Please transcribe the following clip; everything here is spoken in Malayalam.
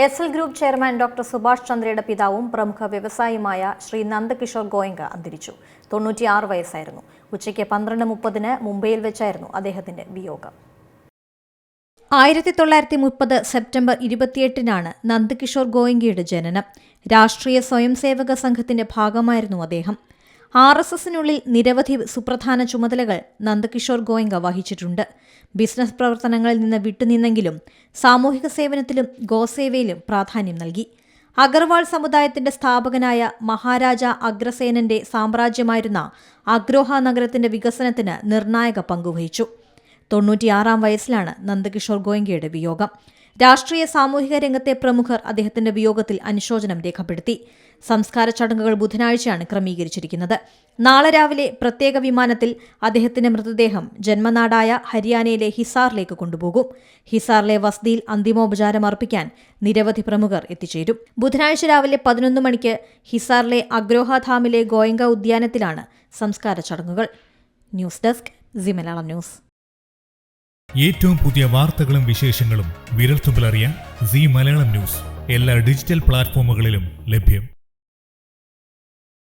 SL group chairman doctor Subhash ചന്ദ്രയുടെ പിതാവും പ്രമുഖ വ്യവസായിയുമായ ശ്രീ നന്ദകിഷോർ ഗോയങ്ക അന്തരിച്ചു. 96 വയസ്സായിരുന്നു. ഉച്ചയ്ക്ക് 12:30 മുംബൈയിൽ വെച്ചായിരുന്നു അദ്ദേഹത്തിന്റെ വിയോഗം. 1930 സെപ്റ്റംബർ 28 നന്ദകിഷോർ ഗോയങ്കയുടെ ജനനം. രാഷ്ട്രീയ സ്വയംസേവക സംഘത്തിന്റെ ഭാഗമായിരുന്നു അദ്ദേഹം. RSSനുള്ളിൽ നിരവധി സുപ്രധാന ചുമതലകൾ നന്ദകിഷോർ ഗോയങ്ക വഹിച്ചിട്ടുണ്ട്. ബിസിനസ് പ്രവർത്തനങ്ങളിൽ നിന്ന് വിട്ടുനിന്നെങ്കിലും സാമൂഹിക സേവനത്തിലും ഗോസേവയിലും പ്രാധാന്യം നൽകി. അഗർവാൾ സമുദായത്തിന്റെ സ്ഥാപകനായ മഹാരാജ അഗ്രസേനന്റെ സാമ്രാജ്യമായിരുന്ന അഗ്രോഹ നഗരത്തിന്റെ വികസനത്തിന് നിർണായക പങ്കുവഹിച്ചു. 96 വയസ്സിലാണ് നന്ദകിഷോർ ഗോയങ്കയുടെ വിയോഗം. രാഷ്ട്രീയ സാമൂഹിക രംഗത്തെ പ്രമുഖർ അദ്ദേഹത്തിന്റെ വിയോഗത്തിൽ അനുശോചനം രേഖപ്പെടുത്തി. സംസ്കാര ചടങ്ങുകൾ ബുധനാഴ്ചയാണ് ക്രമീകരിച്ചിരിക്കുന്നത്. നാളെ രാവിലെ പ്രത്യേക വിമാനത്തിൽ അദ്ദേഹത്തിന്റെ മൃതദേഹം ജന്മനാടായ ഹരിയാനയിലെ ഹിസാറിലേക്ക് കൊണ്ടുപോകും. ഹിസാറിലെ വസതിയിൽ അന്തിമോപചാരം അർപ്പിക്കാൻ നിരവധി പ്രമുഖർ എത്തിച്ചേരും. ബുധനാഴ്ച രാവിലെ 11 മണിക്ക് ഹിസാറിലെ അഗ്രോഹ ധാമിലെ ഗോയങ്ക ഉദ്യാനത്തിലാണ് സംസ്കാര ചടങ്ങുകൾ. News desk C Malayalam news. ഏറ്റവും പുതിയ വാർത്തകളും വിശേഷങ്ങളും വിരൽത്തുമ്പിലറിയാൻ സി മലയാളം ന്യൂസ് എല്ലാ ഡിജിറ്റൽ പ്ലാറ്റ്ഫോമുകളിലും ലഭ്യം.